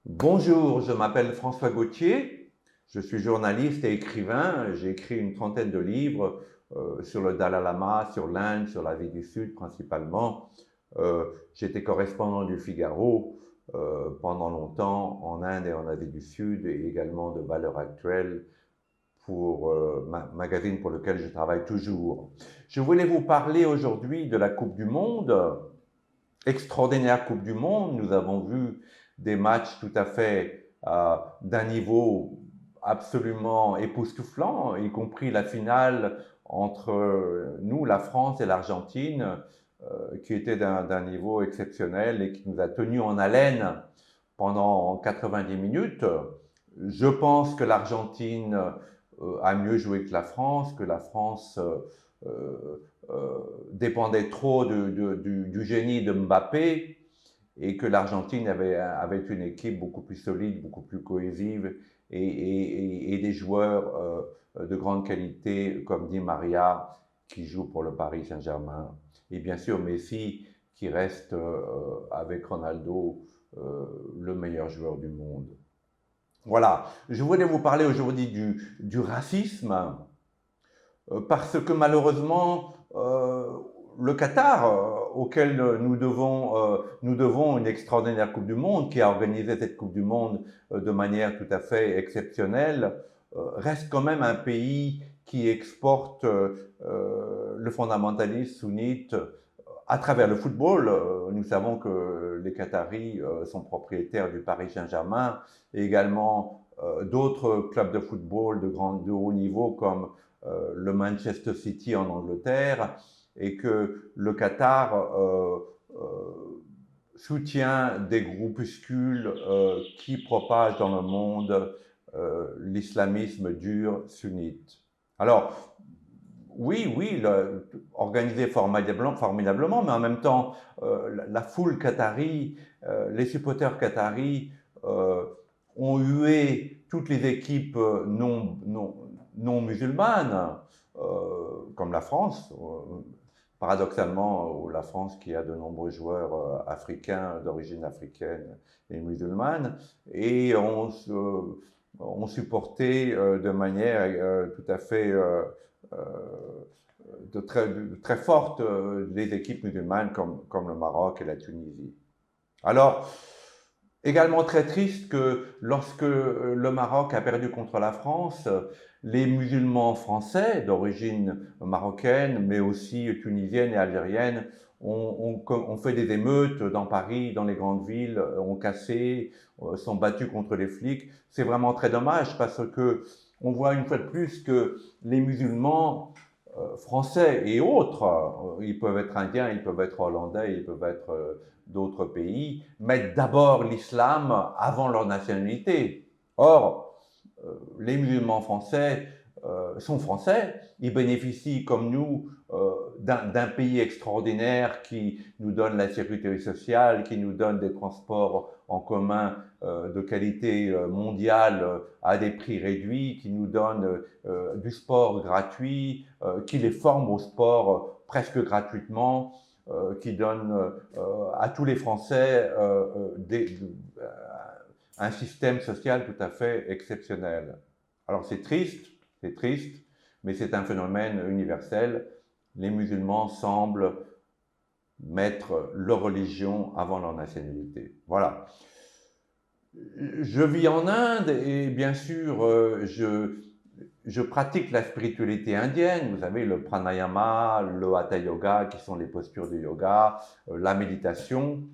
Bonjour, je m'appelle François Gauthier, je suis journaliste et écrivain. J'ai écrit une trentaine de livres sur le Dalai Lama, sur l'Inde, sur l'Asie du Sud principalement. J'étais correspondant du Figaro pendant longtemps en Inde et en Asie du Sud et également de Valeurs Actuelles pour magazine pour lequel je travaille toujours. Je voulais vous parler aujourd'hui de la Coupe du Monde, extraordinaire Coupe du Monde. Nous avons vu des matchs tout à fait d'un niveau absolument époustouflant, y compris la finale entre nous, la France et l'Argentine, qui était d'un niveau exceptionnel et qui nous a tenus en haleine pendant 90 minutes. Je pense que l'Argentine a mieux joué que la France dépendait trop du génie de Mbappé et que l'Argentine avait une équipe beaucoup plus solide, beaucoup plus cohésive et des joueurs de grande qualité comme Di Maria qui joue pour le Paris Saint-Germain et bien sûr Messi qui reste avec Ronaldo le meilleur joueur du monde. Voilà, je voulais vous parler aujourd'hui du racisme parce que malheureusement, le Qatar, auquel nous devons une extraordinaire Coupe du Monde, qui a organisé cette Coupe du Monde de manière tout à fait exceptionnelle, reste quand même un pays qui exporte le fondamentalisme sunnite à travers le football. Nous savons que les Qataris sont propriétaires du Paris Saint-Germain et également d'autres clubs de football de haut niveau comme le Manchester City en Angleterre et que le Qatar soutient des groupuscules qui propagent dans le monde l'islamisme dur sunnite. Alors, oui, organisé formidablement, mais en même temps, la foule qatari, les supporters qataris ont hué toutes les équipes non musulmanes, comme la France, paradoxalement, la France qui a de nombreux joueurs africains, d'origine africaine et musulmane, et ont supporté de manière tout à fait très forte les équipes musulmanes comme le Maroc et la Tunisie. Alors, également très triste que lorsque le Maroc a perdu contre la France, les musulmans français d'origine marocaine, mais aussi tunisienne et algérienne, ont fait des émeutes dans Paris, dans les grandes villes, ont cassé, sont battus contre les flics. C'est vraiment très dommage parce que on voit une fois de plus que les musulmans français et autres, ils peuvent être indiens, ils peuvent être hollandais, ils peuvent être d'autres pays, mettent d'abord l'islam avant leur nationalité. Or, les musulmans français sont français, ils bénéficient comme nous d'un pays extraordinaire qui nous donne la sécurité sociale, qui nous donne des transports en commun de qualité mondiale à des prix réduits, qui nous donne du sport gratuit, qui les forme au sport presque gratuitement, qui donne à tous les Français un système social tout à fait exceptionnel. Alors c'est triste, mais c'est un phénomène universel. Les musulmans semblent mettre leur religion avant leur nationalité. Voilà. Je vis en Inde et bien sûr, je pratique la spiritualité indienne. Vous savez, le pranayama, le hatha yoga, qui sont les postures du yoga, la méditation.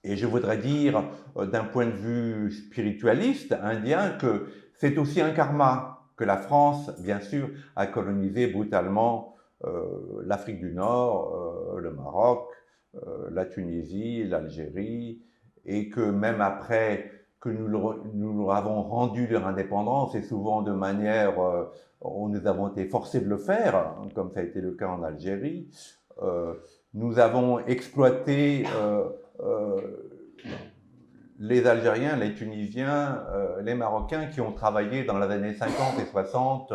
Et je voudrais dire, d'un point de vue spiritualiste indien, que c'est aussi un karma que la France, bien sûr, a colonisé brutalement l'Afrique du Nord, le Maroc, la Tunisie, l'Algérie, et que même après que nous leur avons rendu leur indépendance, et souvent de manière, nous avons été forcés de le faire, comme ça a été le cas en Algérie, euh, nous avons exploité euh, les Algériens, les Tunisiens, les Marocains qui ont travaillé dans les années 50 et 60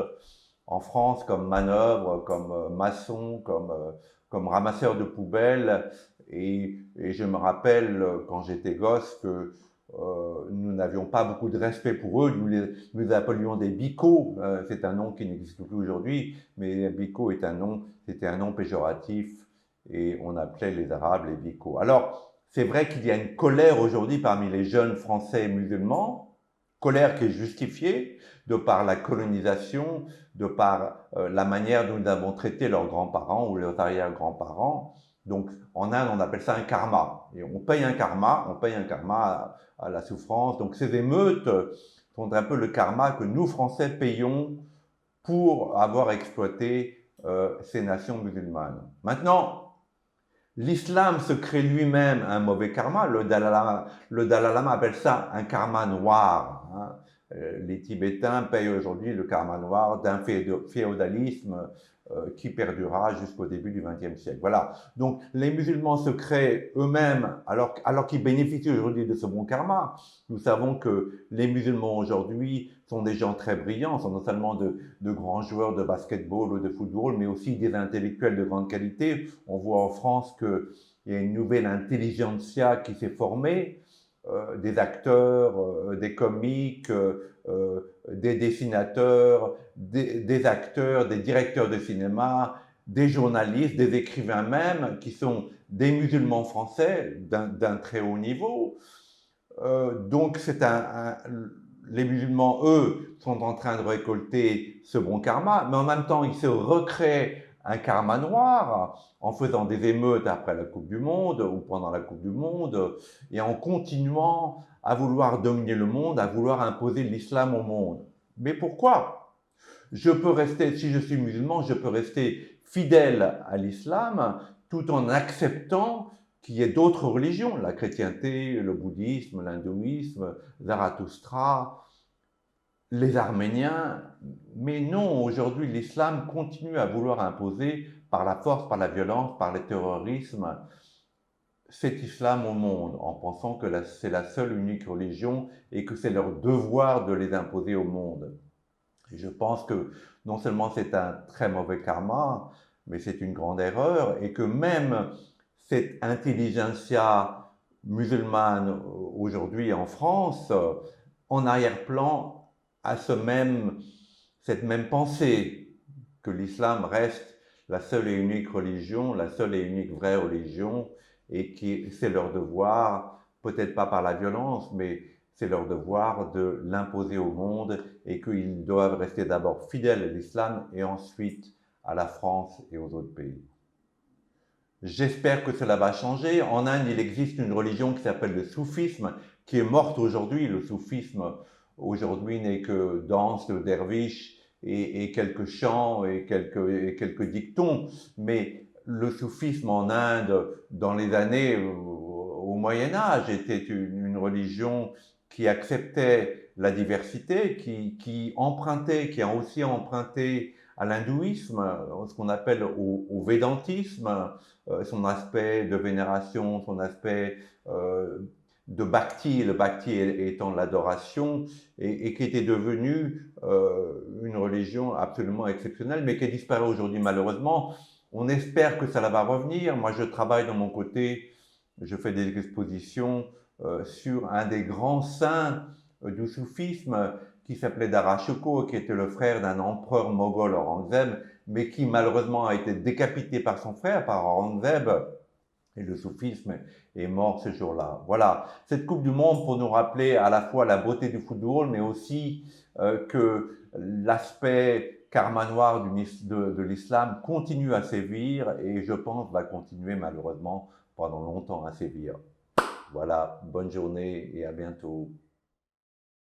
en France comme manœuvre, comme maçon, comme ramasseur de poubelles. Et je me rappelle quand j'étais gosse que nous n'avions pas beaucoup de respect pour eux, nous les appelions des bicos, c'est un nom qui n'existe plus aujourd'hui, mais bico c'était un nom péjoratif et on appelait les Arabes les bicos. Alors, c'est vrai qu'il y a une colère aujourd'hui parmi les jeunes Français musulmans, colère qui est justifiée de par la colonisation, de par la manière dont nous avons traité leurs grands-parents ou leurs arrière-grands-parents. Donc, en Inde, on appelle ça un karma. Et on paye un karma à la souffrance. Donc, ces émeutes sont un peu le karma que nous, Français, payons pour avoir exploité ces nations musulmanes. Maintenant, l'islam se crée lui-même un mauvais karma. Le Dalai Lama appelle ça un karma noir. Hein. Les Tibétains payent aujourd'hui le karma noir d'un féodalisme qui perdurera jusqu'au début du XXe siècle. Voilà. Donc, les musulmans se créent eux-mêmes, alors qu'ils bénéficient aujourd'hui de ce bon karma. Nous savons que les musulmans aujourd'hui sont des gens très brillants, sont non seulement de grands joueurs de basketball ou de football, mais aussi des intellectuels de grande qualité. On voit en France qu'il y a une nouvelle intelligentsia qui s'est formée, des acteurs, des comiques, des dessinateurs, des acteurs, des directeurs de cinéma, des journalistes, des écrivains même, qui sont des musulmans français d'un très haut niveau. Donc les musulmans, eux, sont en train de récolter ce bon karma, mais en même temps, ils se recréent un karma noir en faisant des émeutes après la Coupe du Monde ou pendant la Coupe du Monde et en continuant à vouloir dominer le monde, à vouloir imposer l'islam au monde. Mais pourquoi? Je peux rester, si je suis musulman, je peux rester fidèle à l'islam tout en acceptant qu'il y ait d'autres religions, la chrétienté, le bouddhisme, l'hindouisme, Zarathustra, les Arméniens. Mais non, aujourd'hui, l'islam continue à vouloir imposer par la force, par la violence, par le terrorisme, cet islam au monde, en pensant que c'est la seule unique religion et que c'est leur devoir de les imposer au monde. Et je pense que non seulement c'est un très mauvais karma, mais c'est une grande erreur et que même cette intelligentsia musulmane aujourd'hui en France, en arrière-plan, a cette même pensée que l'islam reste la seule et unique religion, la seule et unique vraie religion, et que c'est leur devoir, peut-être pas par la violence, mais c'est leur devoir de l'imposer au monde et qu'ils doivent rester d'abord fidèles à l'islam et ensuite à la France et aux autres pays. J'espère que cela va changer. En Inde, il existe une religion qui s'appelle le soufisme, qui est morte aujourd'hui. Le soufisme, aujourd'hui, n'est que danse de derviches et quelques chants et quelques dictons. Mais le soufisme en Inde, dans les années au Moyen-Âge, était une religion qui acceptait la diversité, qui a aussi emprunté à l'hindouisme, ce qu'on appelle au védantisme, son aspect de vénération, son aspect de bhakti, le bhakti étant l'adoration, et qui était devenu une religion absolument exceptionnelle, mais qui est disparue aujourd'hui malheureusement. On espère que ça va revenir. Moi, je travaille de mon côté, je fais des expositions sur un des grands saints du soufisme qui s'appelait Dara Shikoh, qui était le frère d'un empereur moghol, Aurangzeb, mais qui malheureusement a été décapité par son frère, par Aurangzeb, et le soufisme est mort ce jour-là. Voilà, cette Coupe du Monde pour nous rappeler à la fois la beauté du football, mais aussi que l'aspect karma noir de l'islam continue à sévir et je pense va continuer malheureusement pendant longtemps à sévir. Voilà, bonne journée et à bientôt.